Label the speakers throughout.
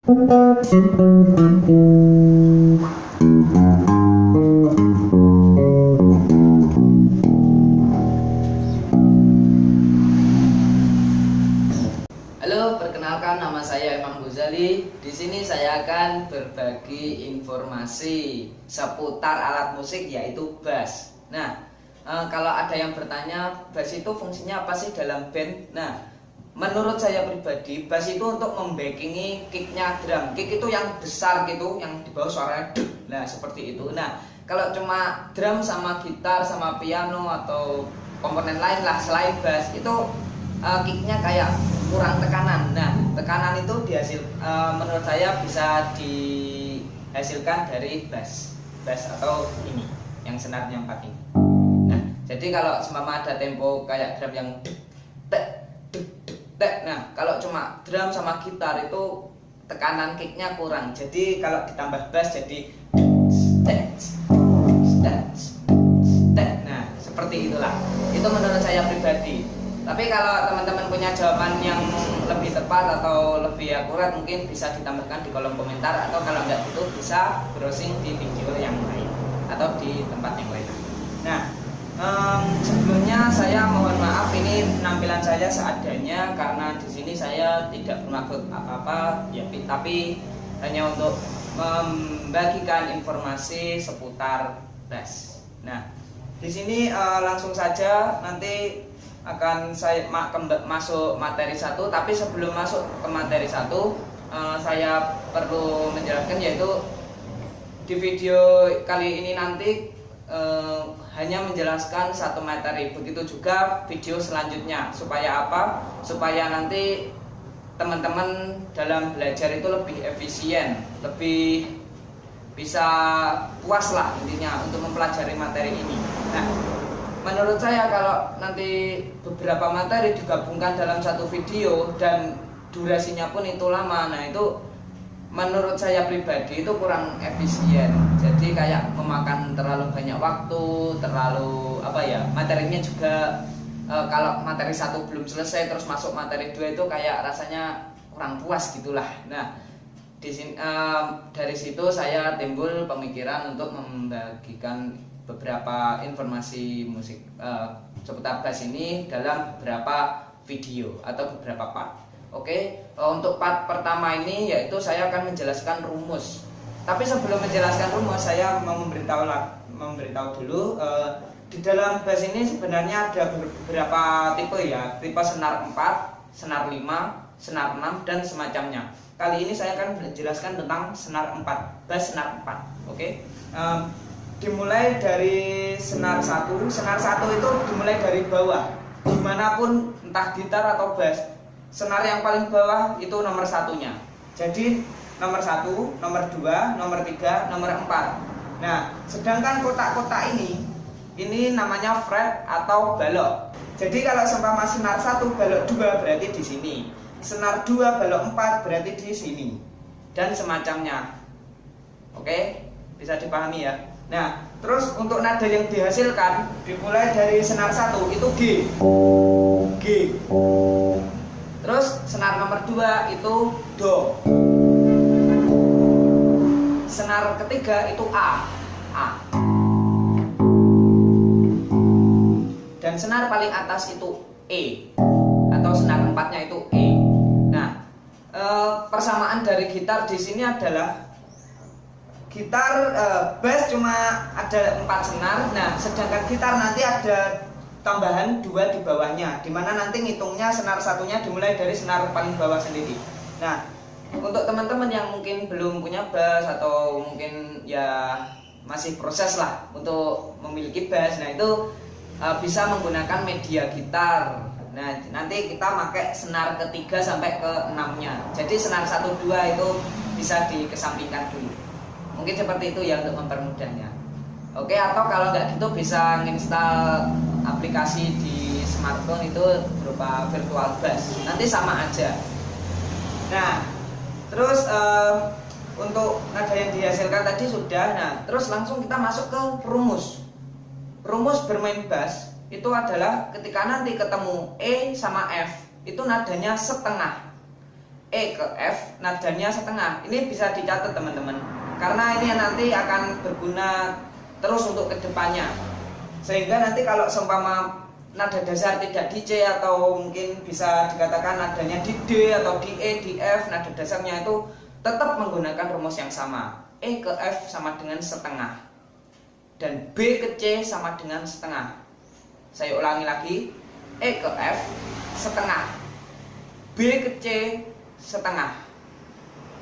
Speaker 1: Halo, perkenalkan nama saya Imam Ghazali. Di sini saya akan berbagi informasi seputar alat musik yaitu bass. Nah, kalau ada yang bertanya bass itu fungsinya apa sih dalam band? Nah, menurut saya pribadi bass itu untuk membackingi kicknya drum. Kick itu yang besar gitu, yang di bawah suaranya duk. Nah, seperti itu. Nah, kalau cuma drum sama gitar sama piano atau komponen lain lah selain bass itu kicknya kayak kurang tekanan. Nah, tekanan itu menurut saya bisa dihasilkan dari bass atau ini yang senarnya 4 ini. Nah, jadi kalau seumpama ada tempo kayak drum yang dek tek dek dek tek. Nah, kalau cuma drum sama gitar itu tekanan kicknya kurang. Jadi kalau ditambah bass jadi tek tek tek. Nah, seperti itulah. Itu menurut saya pribadi. Tapi kalau teman-teman punya jawaban yang lebih tepat atau lebih akurat mungkin bisa ditambahkan di kolom komentar, atau kalau nggak gitu bisa browsing di video yang lain atau di tempat yang lain. Nah, sebelumnya saya mohon maaf ini penampilan saya seadanya karena di sini saya tidak bermaksud apa-apa ya, tapi hanya untuk membagikan informasi seputar bass. Nah, di sini langsung saja nanti akan saya masuk materi 1, tapi sebelum masuk ke materi 1 saya perlu menjelaskan, yaitu di video kali ini nanti hanya menjelaskan satu materi, begitu juga video selanjutnya. Supaya apa? Supaya nanti teman-teman dalam belajar itu lebih efisien, lebih bisa puas lah intinya untuk mempelajari materi ini. Nah, menurut saya kalau nanti beberapa materi digabungkan dalam satu video dan durasinya pun itu lama, nah itu menurut saya pribadi itu kurang efisien. Jadi kayak memakan terlalu banyak waktu, terlalu materinya juga kalau materi 1 belum selesai terus masuk materi 2 itu kayak rasanya kurang puas gitulah. Nah, dari situ saya timbul pemikiran untuk membagikan beberapa informasi musik seputar bass ini dalam beberapa video atau beberapa part. Oke, untuk part pertama ini yaitu saya akan menjelaskan rumus. Tapi sebelum menjelaskan rumus, saya mau memberitahu dulu di dalam bass ini sebenarnya ada beberapa tipe ya, tipe senar 4, senar 5, senar 6 dan semacamnya. Kali ini saya akan menjelaskan tentang senar 4, bass senar 4. Oke. Dimulai dari senar 1. Senar 1 itu dimulai dari bawah. Dimanapun, entah gitar atau bass, senar yang paling bawah itu nomor 1-nya. Jadi nomor 1, nomor 2, nomor 3, nomor 4. Nah, sedangkan kotak-kotak ini namanya fret atau balok. Jadi kalau seumpama senar 1 balok 2 berarti di sini. Senar 2 balok 4 berarti di sini. Dan semacamnya. Oke, bisa dipahami ya. Nah, terus untuk nada yang dihasilkan dimulai dari senar 1 itu G. G. Terus senar nomor 2 itu Do. Senar ketiga itu A. Dan senar paling atas itu E. Atau senar 4-nya itu E. Nah, persamaan dari gitar di sini adalah gitar bass cuma ada 4 senar. Nah, sedangkan gitar nanti ada tambahan 2 di bawahnya, dimana nanti ngitungnya senar 1-nya dimulai dari senar paling bawah sendiri. Nah, untuk teman-teman yang mungkin belum punya bass atau mungkin ya masih proses lah untuk memiliki bass, nah itu bisa menggunakan media gitar. Nah, nanti kita pakai senar ketiga sampai ke 6-nya. Jadi senar 1, 2 itu bisa dikesampingkan dulu. Mungkin seperti itu ya untuk mempermudahnya. Oke, atau kalau nggak gitu bisa nginstal aplikasi di smartphone itu berupa virtual bass. Nanti sama aja. Nah, terus untuk nada yang dihasilkan tadi sudah. Nah, terus langsung kita masuk ke rumus. Rumus bermain bass itu adalah ketika nanti ketemu E sama F, itu nadanya setengah. E ke F nadanya setengah. Ini bisa dicatat teman-teman, karena ini nanti akan berguna terus untuk kedepannya. Sehingga nanti kalau seumpama nada dasar tidak di C, atau mungkin bisa dikatakan nadanya di D atau di E, di F, nada dasarnya itu tetap menggunakan rumus yang sama. E ke F sama dengan setengah, dan B ke C sama dengan setengah. Saya ulangi lagi, E ke F setengah, B ke C setengah.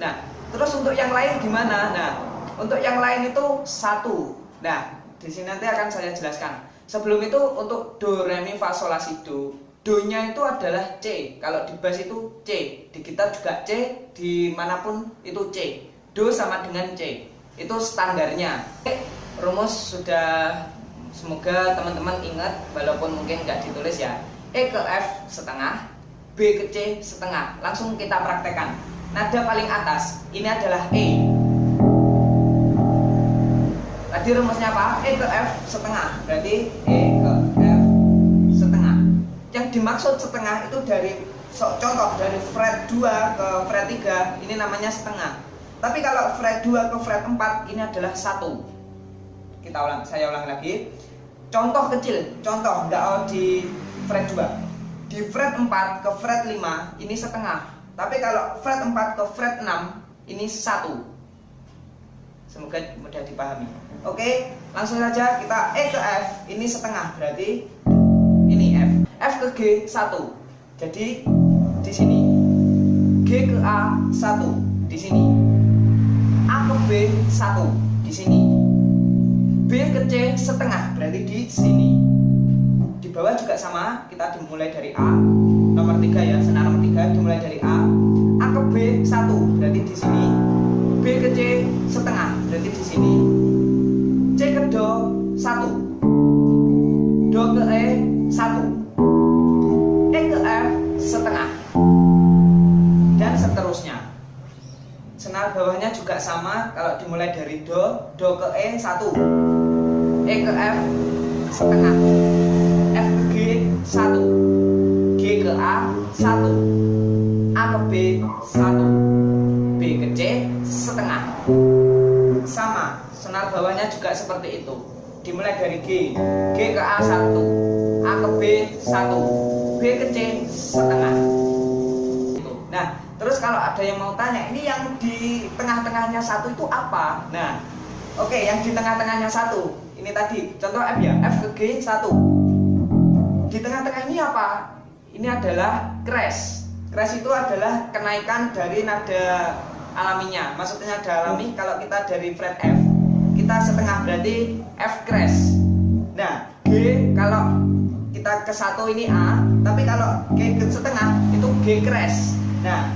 Speaker 1: Nah, terus untuk yang lain gimana? Nah, untuk yang lain itu satu. Nah, di sini nanti akan saya jelaskan. Sebelum itu untuk do, re, mi, fa, sol, la, si, do. Do-nya itu adalah C. Kalau di bass itu C, di gitar juga C, dimanapun itu C. Do sama dengan C, itu standarnya. Rumus sudah, semoga teman-teman ingat, walaupun mungkin nggak ditulis ya. E ke F setengah, B ke C setengah. Langsung kita praktekkan. Nada paling atas ini adalah E. Tadi rumusnya apa? E ke F setengah, berarti E ke F setengah. Yang dimaksud setengah itu dari contoh dari fret 2 ke fret 3, ini namanya setengah. Tapi kalau fret 2 ke fret 4 ini adalah satu. Saya ulang lagi. Contoh kecil, contoh enggak di fret 2. Di fret 4 ke fret 5 ini setengah. Tapi kalau fret 4 ke fret 6 ini satu. Semoga mudah dipahami. Oke, langsung saja kita E ke F ini setengah, berarti ini F. F ke G satu. Jadi di sini. G ke A satu, di sini. A ke B satu, di sini. B ke C setengah, berarti di sini. Di bawah juga sama, kita dimulai dari A, nomor 3 ya, senar nomor 3 dimulai dari A. A ke B satu, berarti di sini. B ke C setengah, berarti di sini. C ke Do satu, Do ke E satu, E ke F setengah, dan seterusnya. Senar bawahnya juga sama, kalau dimulai dari Do, Do ke E satu, E ke F setengah, F ke G satu, G ke A satu, A ke B satu, B ke C setengah. Sama, senar bawahnya juga seperti itu. Dimulai dari G, G ke A satu, A ke B satu, B ke C setengah. Nah, terus kalau ada yang mau tanya, ini yang di tengah-tengahnya satu itu apa? Nah, oke, yang di tengah-tengahnya satu, ini tadi contoh F ya, F ke G satu. Di tengah-tengah ini apa? Ini adalah crash. Crash itu adalah kenaikan dari nada alaminya. Maksudnya nada alami, kalau kita dari fret F, kita setengah, berarti F crash. Nah, G kalau kita ke satu ini A, tapi kalau G ke setengah itu G crash. Nah,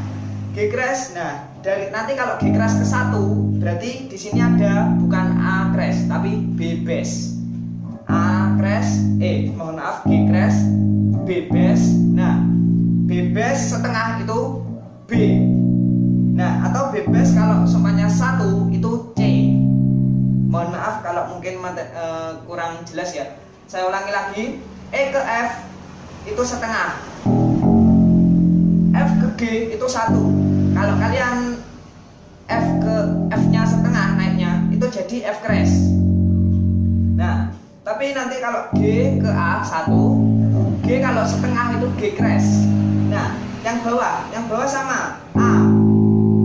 Speaker 1: G crash. Nah, dari nanti kalau G crash ke satu, berarti di sini ada bukan A crash, tapi B bass. A crash, mohon maaf, G crash, B bass. Nah, B bass setengah itu B. Nah, atau B bass kalau semuanya satu itu C. Mohon maaf kalau mungkin kurang jelas ya. Saya ulangi lagi. E ke F itu setengah, F ke G itu satu. Kalau kalian F ke F-nya setengah naiknya, itu jadi F crash. Nah, tapi nanti kalau G ke A satu, G kalau setengah itu G crash. Nah, yang bawah sama A.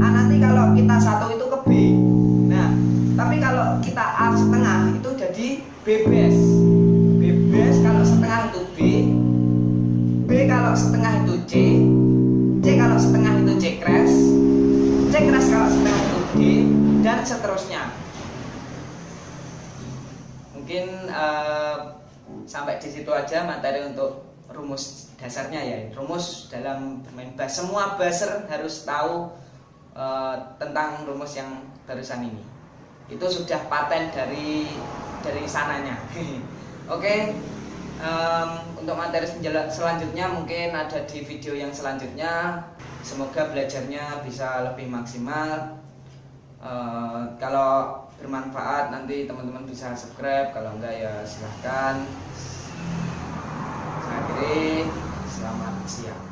Speaker 1: A nanti kalau kita satu itu ke B. Nah, tapi kalau kita A setengah itu jadi B bass. B bass kalau setengah itu B. B kalau setengah itu C. C kalau setengah itu C crash. C crash kalau setengah itu D, dan seterusnya. Mungkin sampai di situ aja materi untuk rumus dasarnya ya. Rumus dalam bermain bass, semua basser harus tahu tentang rumus yang barusan ini. Itu sudah paten dari sananya. Oke, untuk materi selanjutnya mungkin ada di video yang selanjutnya. Semoga belajarnya bisa lebih maksimal. Kalau bermanfaat nanti teman-teman bisa subscribe, kalau enggak ya silahkan. Saya akhiri, selamat siang.